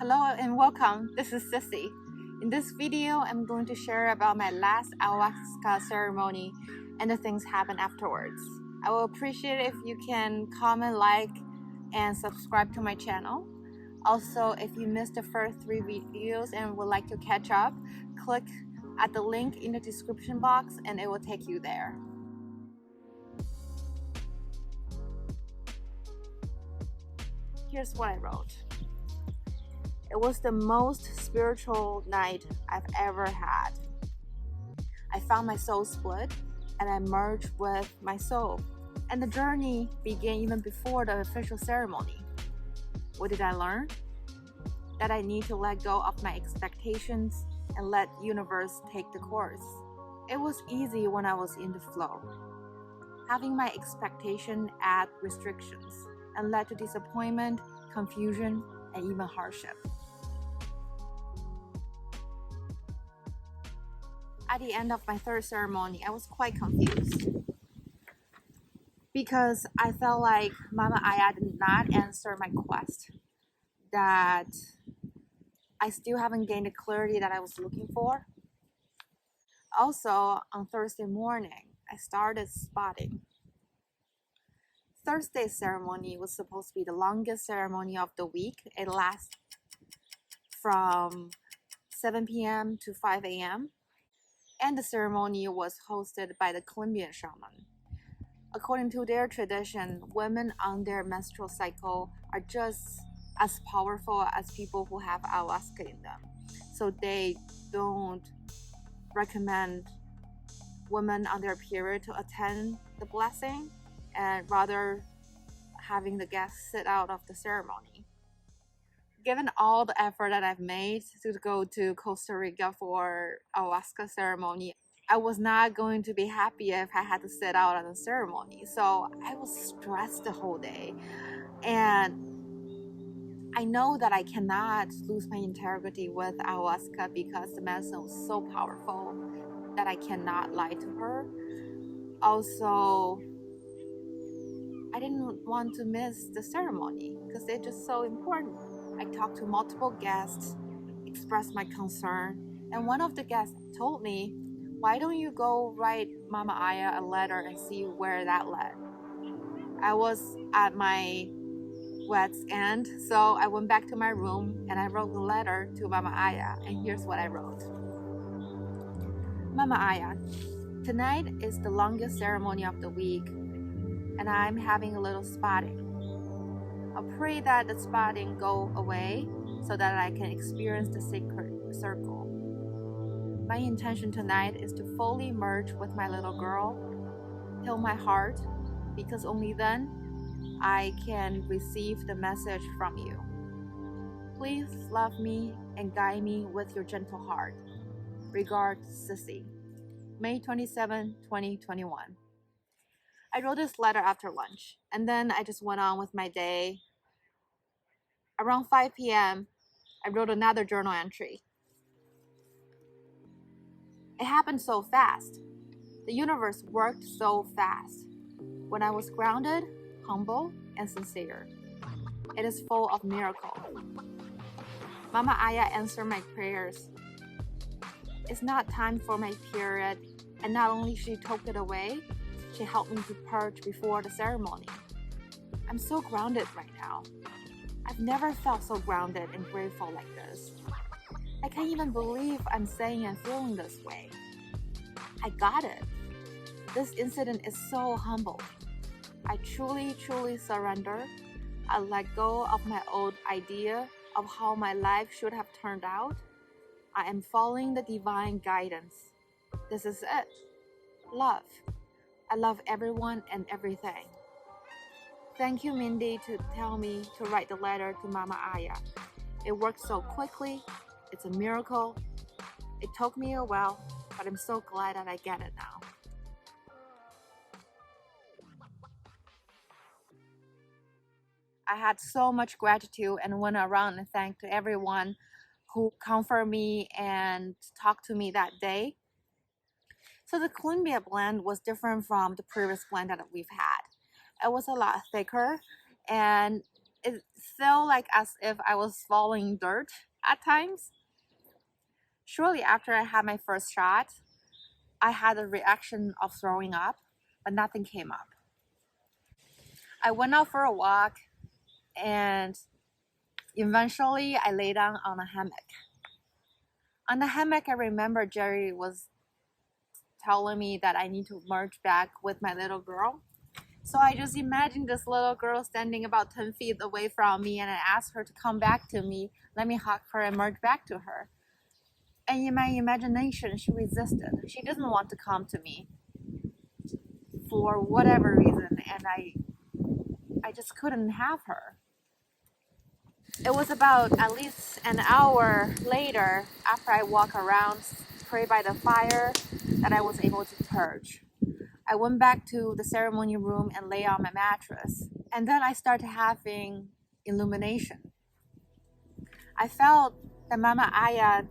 Hello and welcome. This is Sissy. In this video, I'm going to share about my last ayahuasca ceremony and the things happened afterwards. I will appreciate it if you can comment, like, and subscribe to my channel. Also, if you missed the first 3 videos and would like to catch up, click at the link in the description box and it will take you there. Here's what I wrote. It was the most spiritual night I've ever had. I found my soul split and I merged with my soul. And the journey began even before the official ceremony. What did I learn? That I need to let go of my expectations and let universe take the course. It was easy when I was in the flow. Having my expectation add restrictions and led to disappointment, confusion, and even hardship. At the end of my third ceremony, I was quite confused because I felt like Mama Aya did not answer my quest, that I still haven't gained the clarity that I was looking for. Also, on Thursday morning, I started spotting. Thursday's ceremony was supposed to be the longest ceremony of the week. It lasts from 7 p.m. to 5 a.m. And the ceremony was hosted by the Colombian shaman. According to their tradition, women on their menstrual cycle are just as powerful as people who have ayahuasca in them. So they don't recommend women on their period to attend the blessing and rather having the guests sit out of the ceremony. Given all the effort that I've made to go to Costa Rica for ayahuasca ceremony, I was not going to be happy if I had to sit out on the ceremony. So I was stressed the whole day. And I know that I cannot lose my integrity with ayahuasca because the medicine was so powerful that I cannot lie to her. Also, I didn't want to miss the ceremony because they're just so important. I talked to multiple guests, expressed my concern, and one of the guests told me, why don't you go write Mama Aya a letter and see where that led? I was at my wet's end, so I went back to my room and I wrote the letter to Mama Aya, and here's what I wrote. Mama Aya, tonight is the longest ceremony of the week, and I'm having a little spotting. I pray that the spotting go away so that I can experience the sacred circle. My intention tonight is to fully merge with my little girl, heal my heart, because only then I can receive the message from you. Please love me and guide me with your gentle heart. Regards, Sissy. May 27, 2021. I wrote this letter after lunch, and then I just went on with my day. Around 5 p.m., I wrote another journal entry. It happened so fast. The universe worked so fast. When I was grounded, humble, and sincere, it is full of miracles. Mama Aya answered my prayers. It's not time for my period, and not only she took it away, she helped me to purge before the ceremony. I'm so grounded right now. I've never felt so grounded and grateful like this. I can't even believe I'm saying and feeling this way. I got it. This incident is so humble. I truly surrender. I let go of my old idea of how my life should have turned out. I am following the divine guidance. This is it. Love. I love everyone and everything. Thank you, Mindy, to tell me to write the letter to Mama Aya. It worked so quickly. It's a miracle. It took me a while, but I'm so glad that I get it now. I had so much gratitude and went around and thanked everyone who comforted me and talked to me that day. So the Colombia blend was different from the previous blend that we've had. It was a lot thicker and it felt like as if I was swallowing dirt at times. Shortly after I had my first shot, I had a reaction of throwing up, but nothing came up. I went out for a walk and eventually I lay down on a hammock. On the hammock, I remember Jerry was telling me that I need to merge back with my little girl. So I just imagined this little girl standing about 10 feet away from me, and I asked her to come back to me, let me hug her and merge back to her. And in my imagination, she resisted. She didn't want to come to me for whatever reason, and I just couldn't have her. It was about at least an hour later, after I walk around, pray by the fire, that I was able to purge. I went back to the ceremony room and lay on my mattress. And then I started having illumination. I felt that Mama Aya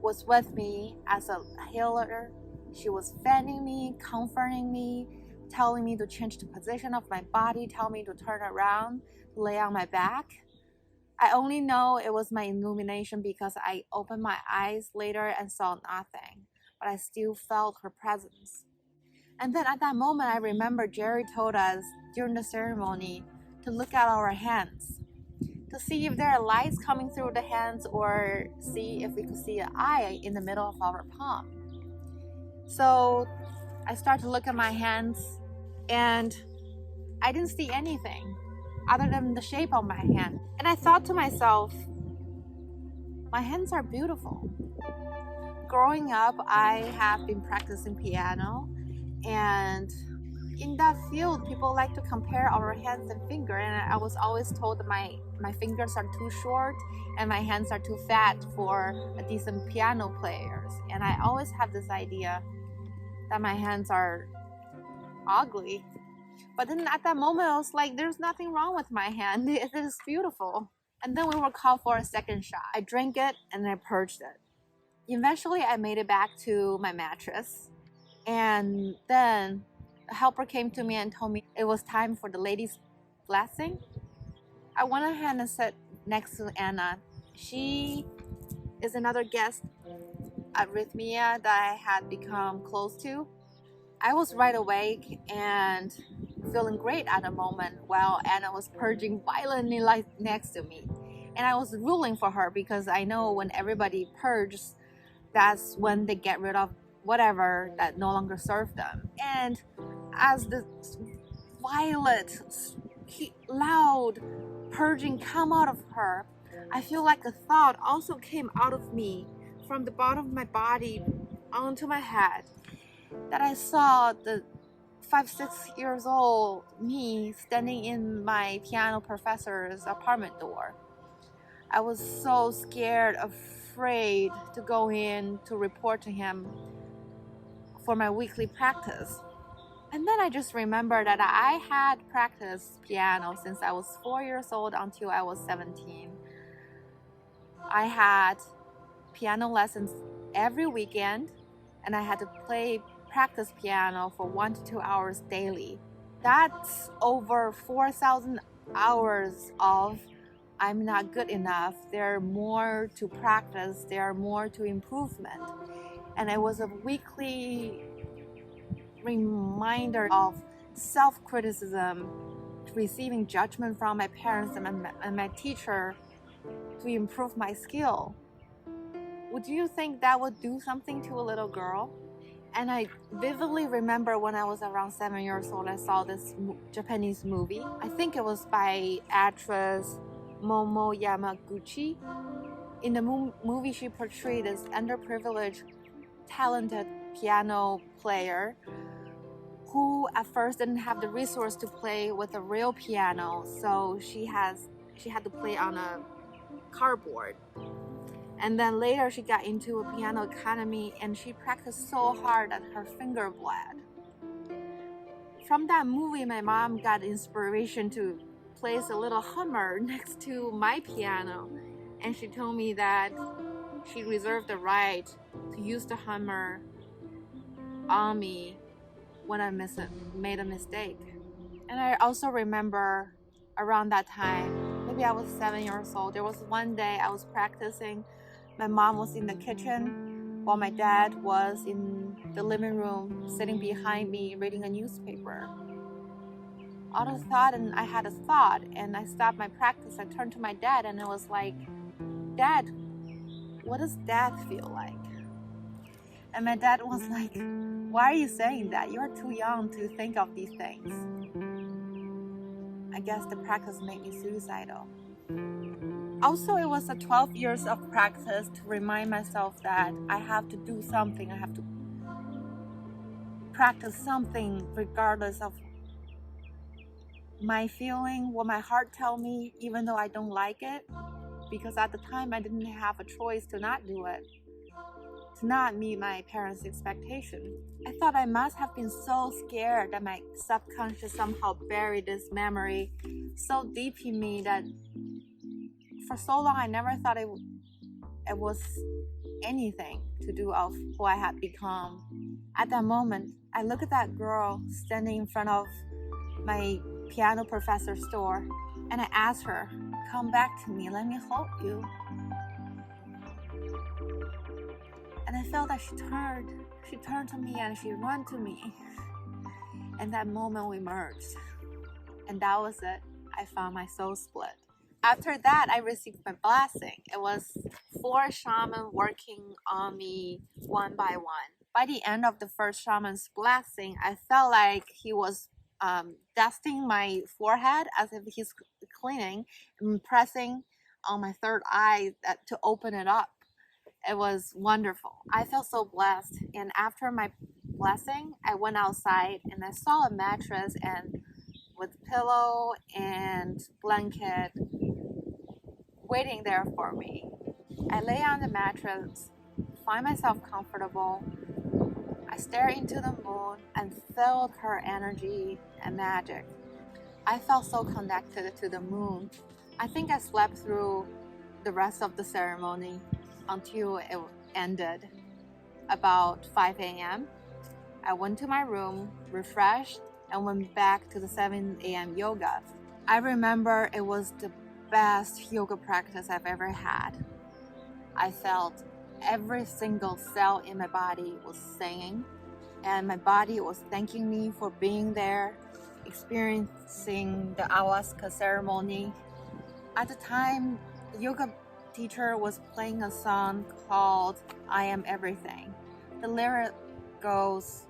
was with me as a healer. She was fanning me, comforting me, telling me to change the position of my body, telling me to turn around, to lay on my back. I only know it was my illumination because I opened my eyes later and saw nothing, but I still felt her presence. And then at that moment, I remember Jerry told us during the ceremony to look at our hands, to see if there are lights coming through the hands or see if we could see an eye in the middle of our palm. So I started to look at my hands and I didn't see anything other than the shape of my hand. And I thought to myself, my hands are beautiful. Growing up, I have been practicing piano, and in that field, people like to compare our hands and finger, and I was always told that my fingers are too short and my hands are too fat for a decent piano players. And I always have this idea that my hands are ugly. But then at that moment, I was like, there's nothing wrong with my hand. It is beautiful. And then we were called for a second shot. I drank it and I purged it. Eventually, I made it back to my mattress. And then a helper came to me and told me it was time for the ladies' blessing. I went ahead and sat next to Anna. She is another guest at Rythmia that I had become close to. I was right awake and feeling great at the moment while Anna was purging violently like next to me. And I was rooting for her because I know when everybody purges, that's when they get rid of whatever that no longer served them. And as the violet, loud purging come out of her, I feel like a thought also came out of me from the bottom of my body onto my head, that I saw the 5-6 years old me standing in my piano professor's apartment door. I was so scared, afraid to go in to report to him for my weekly practice. And then I just remembered that I had practiced piano since I was 4 years old until I was 17. I had piano lessons every weekend, and I had to practice piano for 1 to 2 hours daily. That's over 4,000 hours of I'm not good enough. There are more to practice. There are more to improvement. And it was a weekly reminder of self-criticism, receiving judgment from my parents and my teacher to improve my skill. Would you think that would do something to a little girl? And I vividly remember when I was around 7 years old, I saw this Japanese movie. I think it was by actress Momo Yamaguchi. In the movie, she portrayed this underprivileged, talented piano player who at first didn't have the resource to play with a real piano, so she had to play on a cardboard. And then later she got into a piano academy and she practiced so hard that her finger bled. From that movie, my mom got inspiration to place a little Hummer next to my piano, and she told me that she reserved the right to use the Hummer on me when I made a mistake. And I also remember around that time. Maybe I was 7 years old. There was one day I was practicing. My mom was in the kitchen while my dad was in the living room sitting behind me reading a newspaper. All of a sudden, I had a thought and I stopped my practice. I turned to my dad and I was like, Dad, what does death feel like? And my dad was like, why are you saying that? You're too young to think of these things. I guess the practice made me suicidal. Also, it was 12 years of practice to remind myself that I have to do something. I have to practice something regardless of my feeling, what my heart tells me, even though I don't like it. Because at the time, I didn't have a choice to not do it, to not meet my parents' expectation. I thought I must have been so scared that my subconscious somehow buried this memory so deep in me that for so long I never thought it was anything to do of who I had become. At that moment, I look at that girl standing in front of my piano professor's door and I asked her, come back to me, let me hold you. And I felt that she turned to me and she ran to me. And that moment we merged. And that was it. I found my soul split. After that, I received my blessing. It was 4 shamans working on me one by one. By the end of the first shaman's blessing, I felt like he was dusting my forehead as if he's cleaning and pressing on my third eye to open it up. It was wonderful. I felt so blessed. And after my blessing, I went outside and I saw a mattress and with pillow and blanket waiting there for me. I lay on the mattress, find myself comfortable. I stare into the moon and felt her energy and magic. I felt so connected to the moon. I think I slept through the rest of the ceremony until it ended about 5 a.m. I went to my room, refreshed, and went back to the 7 a.m. yoga. I remember it was the best yoga practice I've ever had. I felt every single cell in my body was singing, and my body was thanking me for being there, experiencing the ayahuasca ceremony. At the time, the yoga teacher was playing a song called I Am Everything. The lyric goes,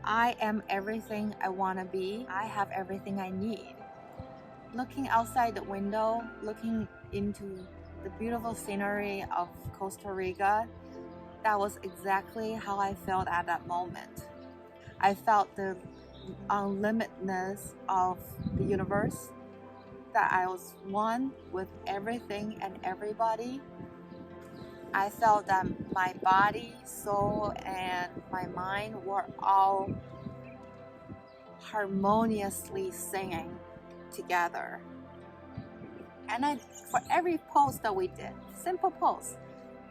I am everything I want to be. I have everything I need. Looking outside the window, looking into the beautiful scenery of Costa Rica, that was exactly how I felt at that moment. I felt the unlimitedness of the universe, that I was one with everything and everybody. I felt that my body, soul, and my mind were all harmoniously singing together. And for every pose that we did, simple pose,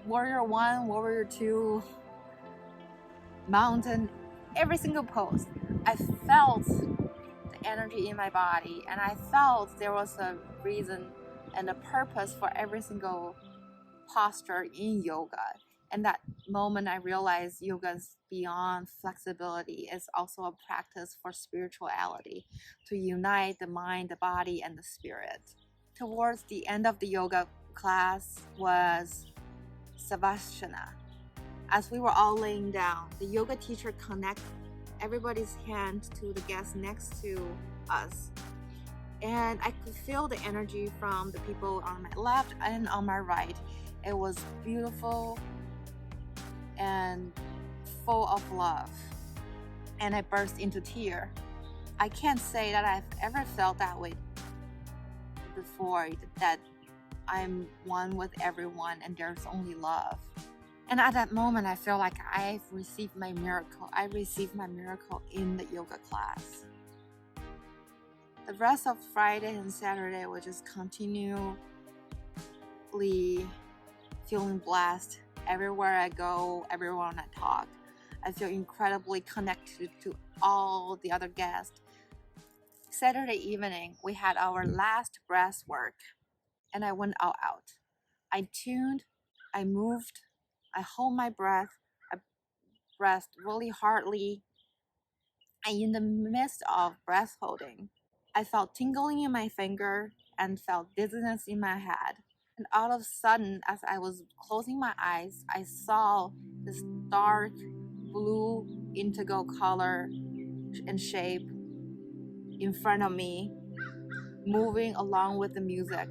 warrior 1, warrior 2, mountain, every single pose, I felt the energy in my body, and I felt there was a reason and a purpose for every single posture in yoga. And that moment I realized yoga is beyond flexibility. It's also a practice for spirituality, to unite the mind, the body, and the spirit. Towards the end of the yoga class was Savasana. As we were all laying down, the yoga teacher connected everybody's hand to the guest next to us. And I could feel the energy from the people on my left and on my right. It was beautiful and full of love. And I burst into tears. I can't say that I've ever felt that way before, that I'm one with everyone and there's only love. And at that moment, I feel like I've received my miracle. I received my miracle in the yoga class. The rest of Friday and Saturday was just continually feeling blessed. Everywhere I go, everyone I talk, I feel incredibly connected to all the other guests. Saturday evening, we had our last breath work, and I went all out. I tuned, I moved, I hold my breath, I breathed really hardly, and in the midst of breath holding, I felt tingling in my finger and felt dizziness in my head. And all of a sudden, as I was closing my eyes, I saw this dark blue indigo color and shape in front of me, moving along with the music.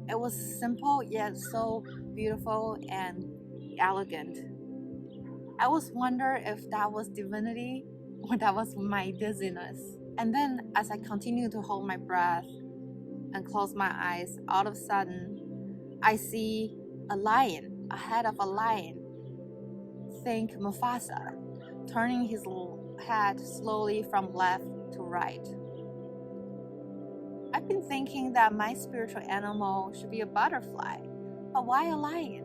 It was simple yet so beautiful and elegant. I was wondering if that was divinity or that was my dizziness. And then, as I continued to hold my breath and close my eyes, all of a sudden, I see a lion, a head of a lion. Think Mufasa, turning his head slowly from left to right. I've been thinking that my spiritual animal should be a butterfly, but why a lion?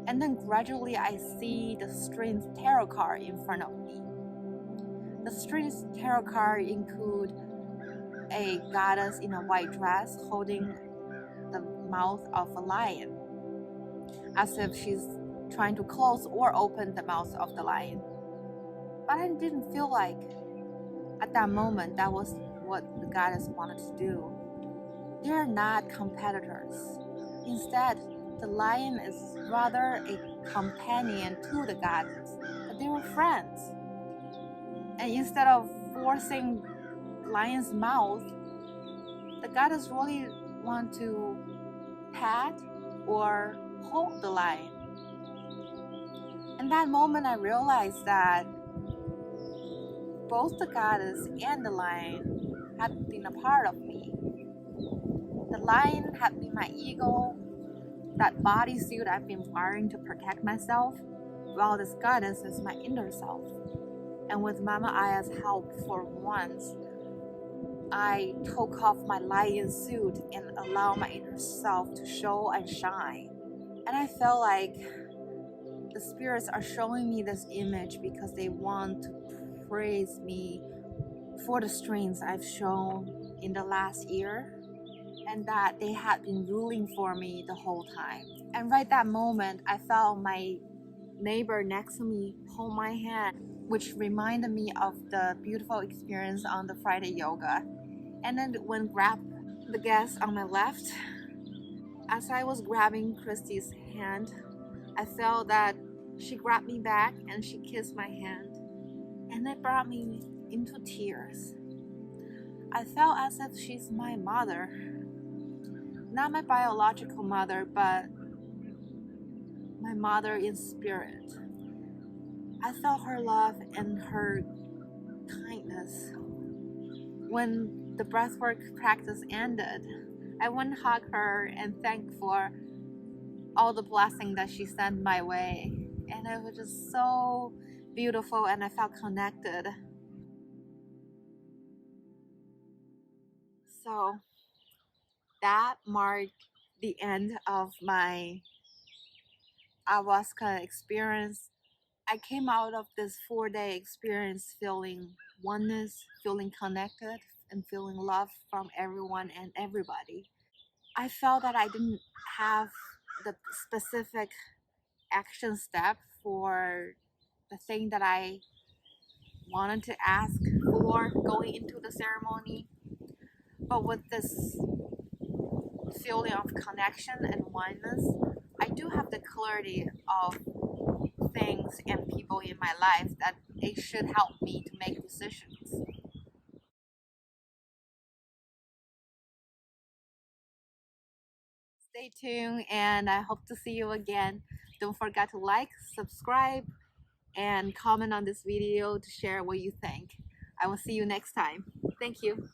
And then gradually I see the strange tarot card in front of me. The strange tarot card include a goddess in a white dress holding the mouth of a lion, as if she's trying to close or open the mouth of the lion. But I didn't feel like at that moment that was what the goddess wanted to do. They're not competitors. Instead, the lion is rather a companion to the goddess. But they were friends. And instead of forcing lion's mouth, the goddess really want to pat or hold the lion. In that moment, I realized that both the goddess and the lion had been a part of me. The lion had been my ego, that bodysuit I've been wearing to protect myself, while this goddess is my inner self. And with Mama Aya's help, for once, I took off my lion suit and allowed my inner self to show and shine. And I felt like the spirits are showing me this image because they want to praise me for the strengths I've shown in the last year, and that they had been ruling for me the whole time. And right that moment, I felt my neighbor next to me hold my hand, which reminded me of the beautiful experience on the Friday yoga. And then when grabbed the guest on my left, as I was grabbing Christy's hand, I felt that she grabbed me back and she kissed my hand. And it brought me into tears. I felt as if she's my mother. Not my biological mother, but my mother in spirit. I felt her love and her kindness. When the breathwork practice ended, I went and hug her and thank for all the blessing that she sent my way. And it was just so beautiful and I felt connected. So that marked the end of my ayahuasca experience. I came out of this 4-day experience feeling oneness, feeling connected, and feeling love from everyone and everybody. I felt that I didn't have the specific action step for the thing that I wanted to ask for going into the ceremony. But with this feeling of connection and oneness, I do have the clarity of things and people in my life that it should help me to make decisions. Stay tuned and I hope to see you again. Don't forget to like, subscribe, and comment on this video to share what you think. I will see you next time. Thank you.